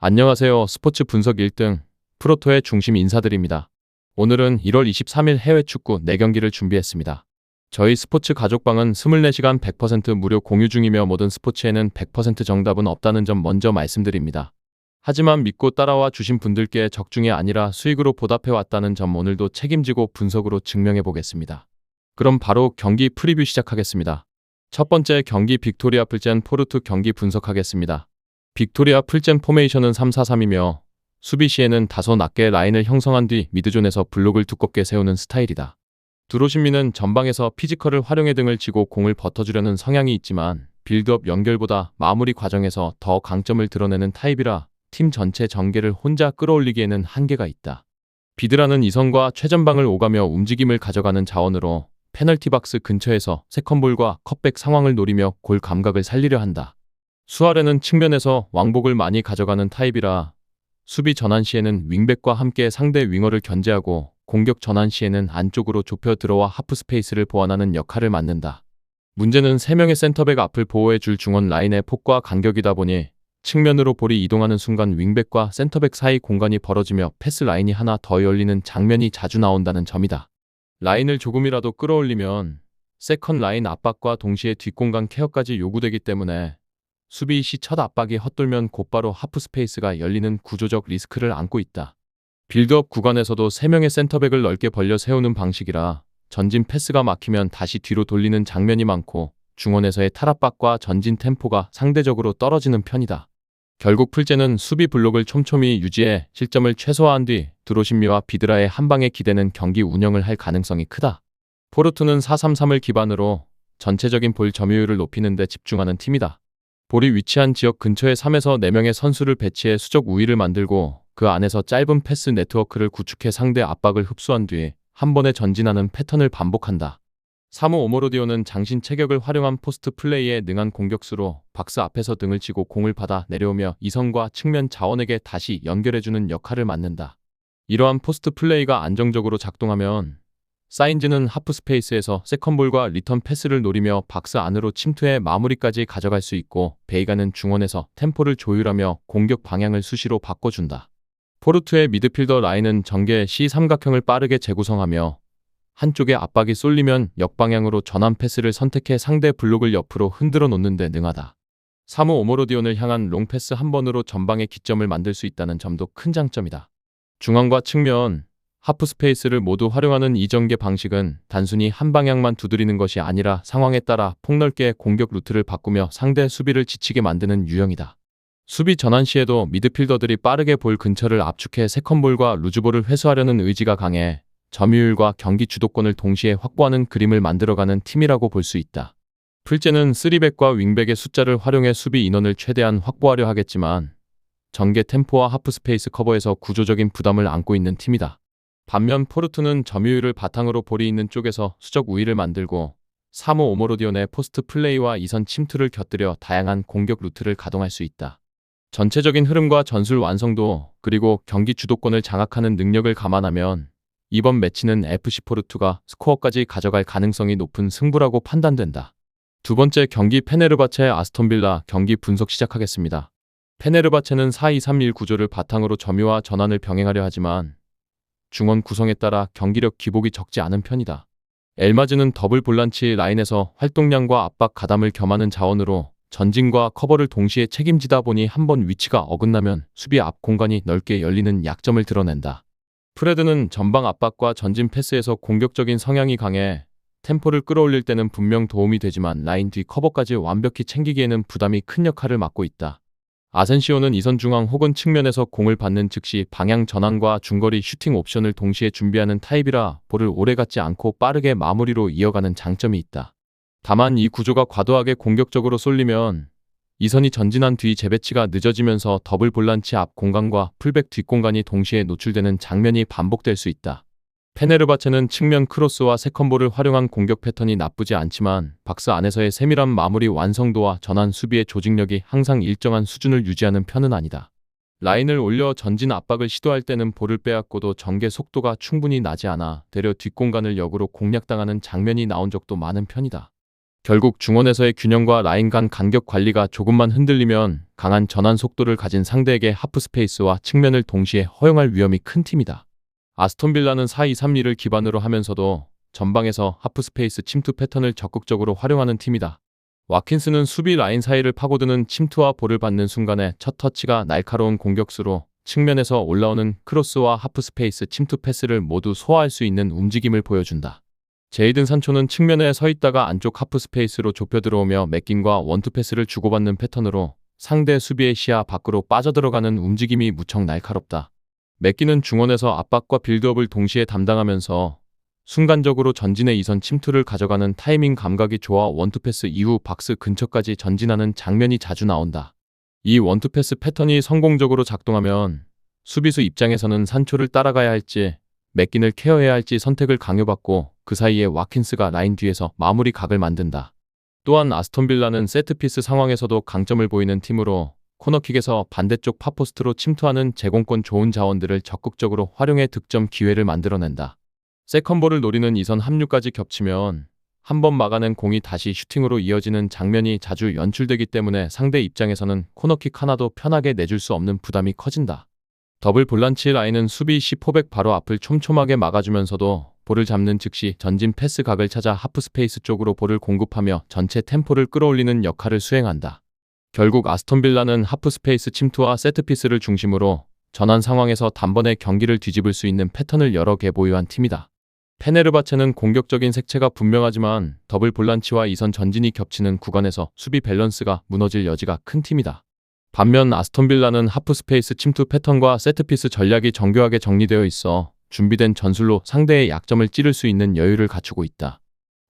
안녕하세요. 스포츠 분석 1등 프로토의 중심 인사드립니다. 오늘은 1월 23일 해외 축구 4경기를 준비했습니다. 저희 스포츠 가족방은 24시간 100% 무료 공유 중이며 모든 스포츠에는 100% 정답은 없다는 점 먼저 말씀드립니다. 하지만 믿고 따라와 주신 분들께 적중이 아니라 수익으로 보답해 왔다는 점 오늘도 책임지고 분석으로 증명해 보겠습니다. 그럼 바로 경기 프리뷰 시작하겠습니다. 첫 번째 경기 빅토리아 플젠 포르투 경기 분석하겠습니다. 빅토리아 플젠 포메이션은 3-4-3이며 수비 시에는 다소 낮게 라인을 형성한 뒤 미드존에서 블록을 두껍게 세우는 스타일이다. 두로신미는 전방에서 피지컬을 활용해 등을 쥐고 공을 버텨주려는 성향이 있지만 빌드업 연결보다 마무리 과정에서 더 강점을 드러내는 타입이라 팀 전체 전개를 혼자 끌어올리기에는 한계가 있다. 비드라는 이선과 최전방을 오가며 움직임을 가져가는 자원으로 페널티 박스 근처에서 세컨볼과 컷백 상황을 노리며 골 감각을 살리려 한다. 수아레는 측면에서 왕복을 많이 가져가는 타입이라 수비 전환 시에는 윙백과 함께 상대 윙어를 견제하고 공격 전환 시에는 안쪽으로 좁혀 들어와 하프 스페이스를 보완하는 역할을 맡는다. 문제는 3명의 센터백 앞을 보호해줄 중원 라인의 폭과 간격이다 보니 측면으로 볼이 이동하는 순간 윙백과 센터백 사이 공간이 벌어지며 패스 라인이 하나 더 열리는 장면이 자주 나온다는 점이다. 라인을 조금이라도 끌어올리면 세컨 라인 압박과 동시에 뒷공간 케어까지 요구되기 때문에 수비 시 첫 압박이 헛돌면 곧바로 하프 스페이스가 열리는 구조적 리스크를 안고 있다. 빌드업 구간에서도 3명의 센터백을 넓게 벌려 세우는 방식이라 전진 패스가 막히면 다시 뒤로 돌리는 장면이 많고 중원에서의 탈압박과 전진 템포가 상대적으로 떨어지는 편이다. 결국 풀제는 수비 블록을 촘촘히 유지해 실점을 최소화한 뒤 드로신미와 비드라의 한방에 기대는 경기 운영을 할 가능성이 크다. 포르투는 4-3-3을 기반으로 전체적인 볼 점유율을 높이는 데 집중하는 팀이다. 볼이 위치한 지역 근처에 3에서 4명의 선수를 배치해 수적 우위를 만들고 그 안에서 짧은 패스 네트워크를 구축해 상대 압박을 흡수한 뒤 한 번에 전진하는 패턴을 반복한다. 사무 오모로디오는 장신 체격을 활용한 포스트 플레이에 능한 공격수로 박스 앞에서 등을 치고 공을 받아 내려오며 이선과 측면 자원에게 다시 연결해주는 역할을 맡는다. 이러한 포스트 플레이가 안정적으로 작동하면 사인즈는 하프 스페이스에서 세컨볼과 리턴 패스를 노리며 박스 안으로 침투해 마무리까지 가져갈 수 있고 베이가는 중원에서 템포를 조율하며 공격 방향을 수시로 바꿔준다. 포르투의 미드필더 라인은 전개 시 삼각형을 빠르게 재구성하며 한쪽에 압박이 쏠리면 역방향으로 전환 패스를 선택해 상대 블록을 옆으로 흔들어 놓는 데 능하다. 사무 오모로디온을 향한 롱패스 한 번으로 전방에 기점을 만들 수 있다는 점도 큰 장점이다. 중앙과 측면, 하프 스페이스를 모두 활용하는 이 전개 방식은 단순히 한 방향만 두드리는 것이 아니라 상황에 따라 폭넓게 공격 루트를 바꾸며 상대 수비를 지치게 만드는 유형이다. 수비 전환 시에도 미드필더들이 빠르게 볼 근처를 압축해 세컨볼과 루즈볼을 회수하려는 의지가 강해 점유율과 경기 주도권을 동시에 확보하는 그림을 만들어가는 팀이라고 볼 수 있다. 풀제는 3백과 윙백의 숫자를 활용해 수비 인원을 최대한 확보하려 하겠지만 전개 템포와 하프 스페이스 커버에서 구조적인 부담을 안고 있는 팀이다. 반면 포르투는 점유율을 바탕으로 볼이 있는 쪽에서 수적 우위를 만들고 사무 오모로디온의 포스트 플레이와 이선 침투를 곁들여 다양한 공격 루트를 가동할 수 있다. 전체적인 흐름과 전술 완성도 그리고 경기 주도권을 장악하는 능력을 감안하면 이번 매치는 FC 포르투가 스코어까지 가져갈 가능성이 높은 승부라고 판단된다. 두 번째 경기 페네르바체 아스톤빌라 경기 분석 시작하겠습니다. 페네르바체는 4-2-3-1 구조를 바탕으로 점유와 전환을 병행하려 하지만 중원 구성에 따라 경기력 기복이 적지 않은 편이다. 엘마즈는 더블 볼란치 라인에서 활동량과 압박 가담을 겸하는 자원으로 전진과 커버를 동시에 책임지다 보니 한번 위치가 어긋나면 수비 앞 공간이 넓게 열리는 약점을 드러낸다. 프레드는 전방 압박과 전진 패스에서 공격적인 성향이 강해 템포를 끌어올릴 때는 분명 도움이 되지만 라인 뒤 커버까지 완벽히 챙기기에는 부담이 큰 역할을 맡고 있다. 아센시오는 이선 중앙 혹은 측면에서 공을 받는 즉시 방향 전환과 중거리 슈팅 옵션을 동시에 준비하는 타입이라 볼을 오래 갖지 않고 빠르게 마무리로 이어가는 장점이 있다. 다만 이 구조가 과도하게 공격적으로 쏠리면 이선이 전진한 뒤 재배치가 늦어지면서 더블 볼란치 앞 공간과 풀백 뒷공간이 동시에 노출되는 장면이 반복될 수 있다. 페네르바체는 측면 크로스와 세컨볼을 활용한 공격 패턴이 나쁘지 않지만 박스 안에서의 세밀한 마무리 완성도와 전환 수비의 조직력이 항상 일정한 수준을 유지하는 편은 아니다. 라인을 올려 전진 압박을 시도할 때는 볼을 빼앗고도 전개 속도가 충분히 나지 않아 되려 뒷공간을 역으로 공략당하는 장면이 나온 적도 많은 편이다. 결국 중원에서의 균형과 라인 간 간격 관리가 조금만 흔들리면 강한 전환 속도를 가진 상대에게 하프 스페이스와 측면을 동시에 허용할 위험이 큰 팀이다. 아스톤빌라는 4-2-3-2를 기반으로 하면서도 전방에서 하프 스페이스 침투 패턴을 적극적으로 활용하는 팀이다. 와킨스는 수비 라인 사이를 파고드는 침투와 볼을 받는 순간에 첫 터치가 날카로운 공격수로 측면에서 올라오는 크로스와 하프 스페이스 침투 패스를 모두 소화할 수 있는 움직임을 보여준다. 제이든 산초는 측면에 서 있다가 안쪽 하프 스페이스로 좁혀 들어오며 맥긴과 원투 패스를 주고받는 패턴으로 상대 수비의 시야 밖으로 빠져들어가는 움직임이 무척 날카롭다. 맥긴은 중원에서 압박과 빌드업을 동시에 담당하면서 순간적으로 전진의 이선 침투를 가져가는 타이밍 감각이 좋아 원투 패스 이후 박스 근처까지 전진하는 장면이 자주 나온다. 이 원투 패스 패턴이 성공적으로 작동하면 수비수 입장에서는 산초를 따라가야 할지 맥긴을 케어해야 할지 선택을 강요받고 그 사이에 와킨스가 라인 뒤에서 마무리 각을 만든다. 또한 아스톤빌라는 세트피스 상황에서도 강점을 보이는 팀으로 코너킥에서 반대쪽 파포스트로 침투하는 제공권 좋은 자원들을 적극적으로 활용해 득점 기회를 만들어낸다. 세컨볼을 노리는 이선 합류까지 겹치면 한 번 막아낸 공이 다시 슈팅으로 이어지는 장면이 자주 연출되기 때문에 상대 입장에서는 코너킥 하나도 편하게 내줄 수 없는 부담이 커진다. 더블 볼란치 라인은 수비 시 포백 바로 앞을 촘촘하게 막아주면서도 볼을 잡는 즉시 전진 패스 각을 찾아 하프 스페이스 쪽으로 볼을 공급하며 전체 템포를 끌어올리는 역할을 수행한다. 결국 아스톤빌라는 하프 스페이스 침투와 세트피스를 중심으로 전환 상황에서 단번에 경기를 뒤집을 수 있는 패턴을 여러 개 보유한 팀이다. 페네르바체는 공격적인 색채가 분명하지만 더블 볼란치와 이선 전진이 겹치는 구간에서 수비 밸런스가 무너질 여지가 큰 팀이다. 반면 아스톤빌라는 하프 스페이스 침투 패턴과 세트피스 전략이 정교하게 정리되어 있어 준비된 전술로 상대의 약점을 찌를 수 있는 여유를 갖추고 있다.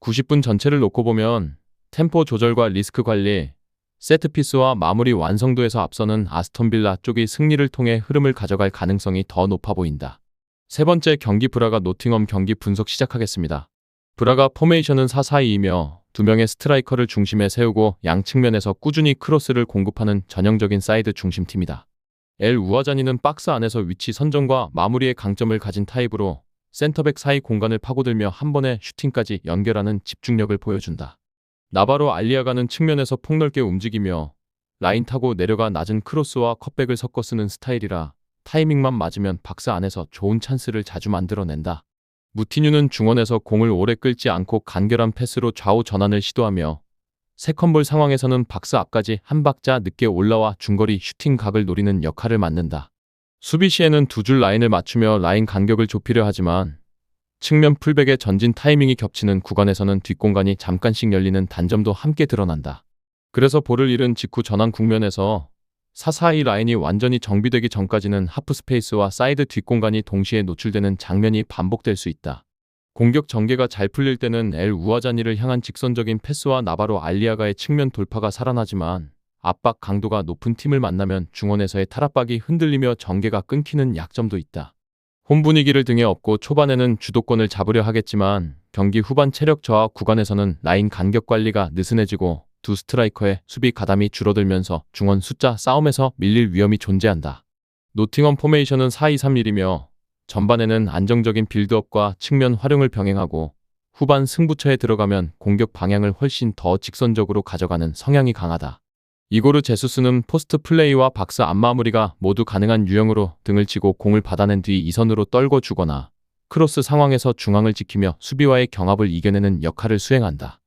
90분 전체를 놓고 보면 템포 조절과 리스크 관리, 세트피스와 마무리 완성도에서 앞서는 아스톤빌라 쪽이 승리를 통해 흐름을 가져갈 가능성이 더 높아 보인다. 세 번째 경기 브라가 노팅엄 경기 분석 시작하겠습니다. 브라가 포메이션은 4-4-2이며 두 명의 스트라이커를 중심에 세우고 양 측면에서 꾸준히 크로스를 공급하는 전형적인 사이드 중심팀이다. 엘 우아자니는 박스 안에서 위치 선정과 마무리의 강점을 가진 타입으로 센터백 사이 공간을 파고들며 한 번에 슈팅까지 연결하는 집중력을 보여준다. 나바로 알리아가는 측면에서 폭넓게 움직이며 라인 타고 내려가 낮은 크로스와 컷백을 섞어 쓰는 스타일이라 타이밍만 맞으면 박스 안에서 좋은 찬스를 자주 만들어낸다. 무티뉴는 중원에서 공을 오래 끌지 않고 간결한 패스로 좌우 전환을 시도하며 세컨볼 상황에서는 박스 앞까지 한 박자 늦게 올라와 중거리 슈팅 각을 노리는 역할을 맡는다. 수비 시에는 두 줄 라인을 맞추며 라인 간격을 좁히려 하지만 측면 풀백의 전진 타이밍이 겹치는 구간에서는 뒷공간이 잠깐씩 열리는 단점도 함께 드러난다. 그래서 볼을 잃은 직후 전환 국면에서 4-4-2 라인이 완전히 정비되기 전까지는 하프 스페이스와 사이드 뒷공간이 동시에 노출되는 장면이 반복될 수 있다. 공격 전개가 잘 풀릴 때는 엘 우아자니를 향한 직선적인 패스와 나바로 알리아가의 측면 돌파가 살아나지만 압박 강도가 높은 팀을 만나면 중원에서의 탈압박이 흔들리며 전개가 끊기는 약점도 있다. 홈 분위기를 등에 업고 초반에는 주도권을 잡으려 하겠지만 경기 후반 체력 저하 구간에서는 라인 간격 관리가 느슨해지고 두 스트라이커의 수비 가담이 줄어들면서 중원 숫자 싸움에서 밀릴 위험이 존재한다. 노팅엄 포메이션은 4-2-3-1이며 전반에는 안정적인 빌드업과 측면 활용을 병행하고 후반 승부처에 들어가면 공격 방향을 훨씬 더 직선적으로 가져가는 성향이 강하다. 이고르 제수스는 포스트 플레이와 박스 앞마무리가 모두 가능한 유형으로 등을 치고 공을 받아낸 뒤 이선으로 떨궈 주거나 크로스 상황에서 중앙을 지키며 수비와의 경합을 이겨내는 역할을 수행한다.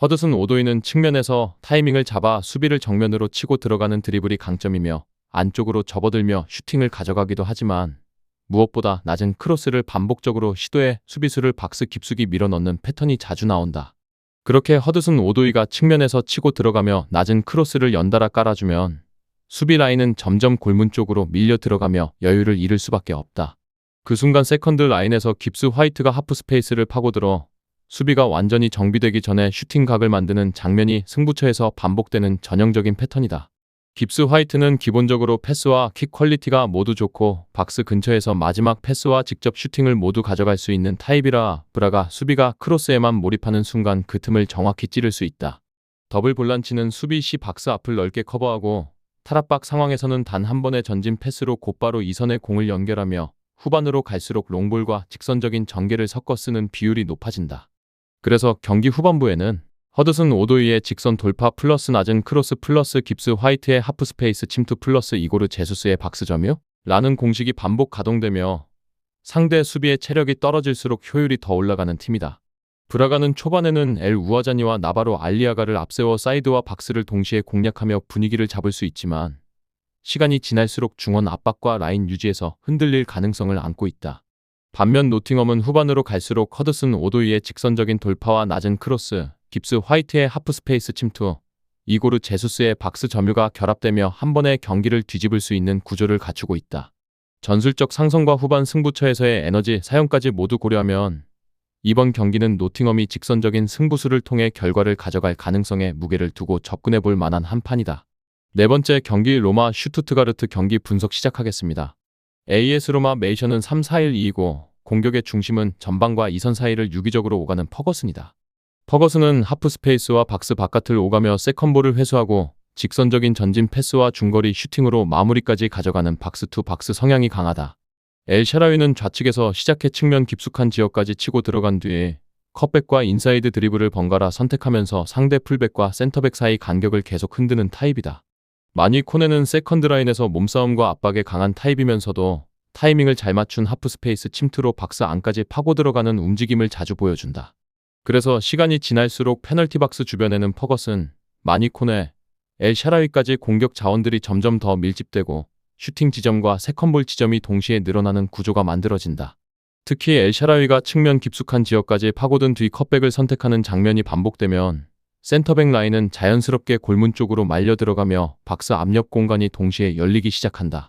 허드슨 오도이는 측면에서 타이밍을 잡아 수비를 정면으로 치고 들어가는 드리블이 강점이며 안쪽으로 접어들며 슈팅을 가져가기도 하지만 무엇보다 낮은 크로스를 반복적으로 시도해 수비수를 박스 깊숙이 밀어넣는 패턴이 자주 나온다. 그렇게 허드슨 오도이가 측면에서 치고 들어가며 낮은 크로스를 연달아 깔아주면 수비 라인은 점점 골문 쪽으로 밀려 들어가며 여유를 잃을 수밖에 없다. 그 순간 세컨드 라인에서 깁스 화이트가 하프 스페이스를 파고들어 수비가 완전히 정비되기 전에 슈팅 각을 만드는 장면이 승부처에서 반복되는 전형적인 패턴이다. 깁스 화이트는 기본적으로 패스와 킥 퀄리티가 모두 좋고 박스 근처에서 마지막 패스와 직접 슈팅을 모두 가져갈 수 있는 타입이라 브라가 수비가 크로스에만 몰입하는 순간 그 틈을 정확히 찌를 수 있다. 더블 볼란치는 수비 시 박스 앞을 넓게 커버하고 탈압박 상황에서는 단 한 번의 전진 패스로 곧바로 이선에 공을 연결하며 후반으로 갈수록 롱볼과 직선적인 전개를 섞어 쓰는 비율이 높아진다. 그래서 경기 후반부에는 허드슨 오도이의 직선 돌파 플러스 낮은 크로스 플러스 깁스 화이트의 하프 스페이스 침투 플러스 이고르 제수스의 박스 점유? 라는 공식이 반복 가동되며 상대 수비의 체력이 떨어질수록 효율이 더 올라가는 팀이다. 브라가는 초반에는 엘 우아자니와 나바로 알리아가를 앞세워 사이드와 박스를 동시에 공략하며 분위기를 잡을 수 있지만 시간이 지날수록 중원 압박과 라인 유지에서 흔들릴 가능성을 안고 있다. 반면 노팅엄은 후반으로 갈수록 허드슨 오도이의 직선적인 돌파와 낮은 크로스, 깁스 화이트의 하프 스페이스 침투, 이고르 제수스의 박스 점유가 결합되며 한 번에 경기를 뒤집을 수 있는 구조를 갖추고 있다. 전술적 상성과 후반 승부처에서의 에너지 사용까지 모두 고려하면 이번 경기는 노팅엄이 직선적인 승부수를 통해 결과를 가져갈 가능성에 무게를 두고 접근해 볼 만한 한 판이다. 네 번째 경기 로마 슈투트가르트 경기 분석 시작하겠습니다. AS 로마 메이션은 3-4-1-2이고 공격의 중심은 전방과 2선 사이를 유기적으로 오가는 퍼거슨이다. 퍼거슨은 하프 스페이스와 박스 바깥을 오가며 세컨볼을 회수하고 직선적인 전진 패스와 중거리 슈팅으로 마무리까지 가져가는 박스 투 박스 성향이 강하다. 엘 샤라위는 좌측에서 시작해 측면 깊숙한 지역까지 치고 들어간 뒤에 컷백과 인사이드 드리블을 번갈아 선택하면서 상대 풀백과 센터백 사이 간격을 계속 흔드는 타입이다. 마니 코네는 세컨드 라인에서 몸싸움과 압박에 강한 타입이면서도 타이밍을 잘 맞춘 하프 스페이스 침투로 박스 안까지 파고 들어가는 움직임을 자주 보여준다. 그래서 시간이 지날수록 페널티 박스 주변에는 퍼거슨, 마니 코네, 엘 샤라위까지 공격 자원들이 점점 더 밀집되고 슈팅 지점과 세컨볼 지점이 동시에 늘어나는 구조가 만들어진다. 특히 엘 샤라위가 측면 깊숙한 지역까지 파고든 뒤 컷백을 선택하는 장면이 반복되면 센터백 라인은 자연스럽게 골문 쪽으로 말려 들어가며 박스 앞옆 공간이 동시에 열리기 시작한다.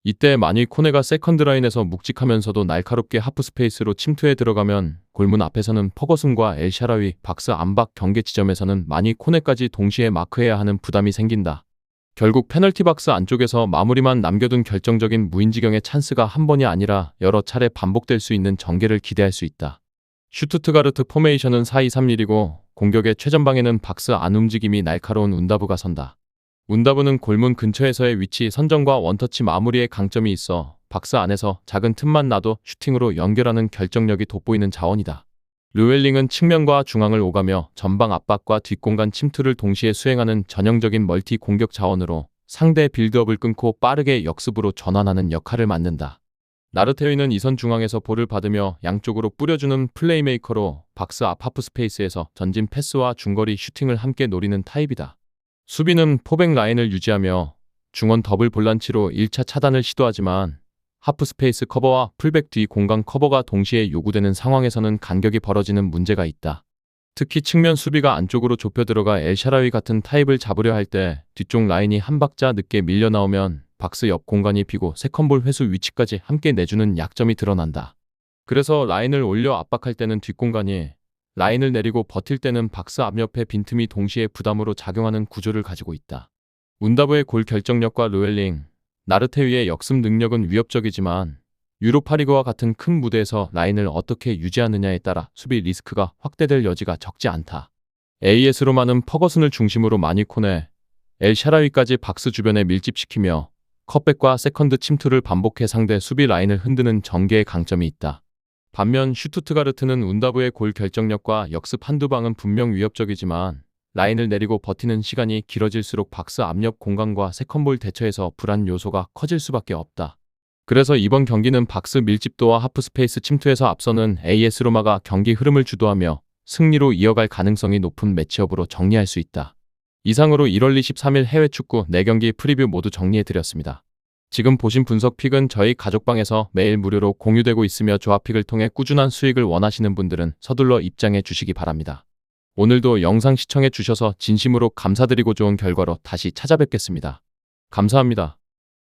이때 마니 코네가 세컨드 라인에서 묵직하면서도 날카롭게 하프 스페이스로 침투해 들어가면 골문 앞에서는 퍼거슨과 엘 샤라위, 박스 안팎 경계 지점에서는 마니 코네까지 동시에 마크해야 하는 부담이 생긴다. 결국 페널티 박스 안쪽에서 마무리만 남겨둔 결정적인 무인지경의 찬스가 한 번이 아니라 여러 차례 반복될 수 있는 전개를 기대할 수 있다. 슈투트가르트 포메이션은 4-2-3-1이고 공격의 최전방에는 박스 안 움직임이 날카로운 운다브가 선다. 운다브는 골문 근처에서의 위치 선정과 원터치 마무리에 강점이 있어 박스 안에서 작은 틈만 나도 슈팅으로 연결하는 결정력이 돋보이는 자원이다. 르웰링은 측면과 중앙을 오가며 전방 압박과 뒷공간 침투를 동시에 수행하는 전형적인 멀티 공격 자원으로 상대 빌드업을 끊고 빠르게 역습으로 전환하는 역할을 맡는다. 나르테위는 이선 중앙에서 볼을 받으며 양쪽으로 뿌려주는 플레이메이커로 박스 앞 하프 스페이스에서 전진 패스와 중거리 슈팅을 함께 노리는 타입이다. 수비는 포백 라인을 유지하며 중원 더블 볼란치로 1차 차단을 시도하지만 하프 스페이스 커버와 풀백 뒤 공간 커버가 동시에 요구되는 상황에서는 간격이 벌어지는 문제가 있다. 특히 측면 수비가 안쪽으로 좁혀 들어가 엘 샤라위 같은 타입을 잡으려 할 때 뒤쪽 라인이 한 박자 늦게 밀려 나오면 박스 옆 공간이 비고 세컨볼 회수 위치까지 함께 내주는 약점이 드러난다. 그래서 라인을 올려 압박할 때는 뒷공간이, 라인을 내리고 버틸 때는 박스 앞옆에 빈틈이 동시에 부담으로 작용하는 구조를 가지고 있다. 운다브의 골 결정력과 르웰링, 나르테위의 역습 능력은 위협적이지만 유로파리그와 같은 큰 무대에서 라인을 어떻게 유지하느냐에 따라 수비 리스크가 확대될 여지가 적지 않다. AS 로마는 퍼거슨을 중심으로 마니 코네, 엘 샤라위까지 박스 주변에 밀집시키며 컷백과 세컨드 침투를 반복해 상대 수비 라인을 흔드는 전개의 강점이 있다. 반면 슈투트가르트는 운다브의 골 결정력과 역습 한두 방은 분명 위협적이지만 라인을 내리고 버티는 시간이 길어질수록 박스 앞옆 공간과 세컨볼 대처에서 불안 요소가 커질 수밖에 없다. 그래서 이번 경기는 박스 밀집도와 하프 스페이스 침투에서 앞서는 AS 로마가 경기 흐름을 주도하며 승리로 이어갈 가능성이 높은 매치업으로 정리할 수 있다. 이상으로 1월 23일 해외 축구 4경기 프리뷰 모두 정리해드렸습니다. 지금 보신 분석 픽은 저희 가족방에서 매일 무료로 공유되고 있으며 조합픽을 통해 꾸준한 수익을 원하시는 분들은 서둘러 입장해 주시기 바랍니다. 오늘도 영상 시청해 주셔서 진심으로 감사드리고 좋은 결과로 다시 찾아뵙겠습니다. 감사합니다.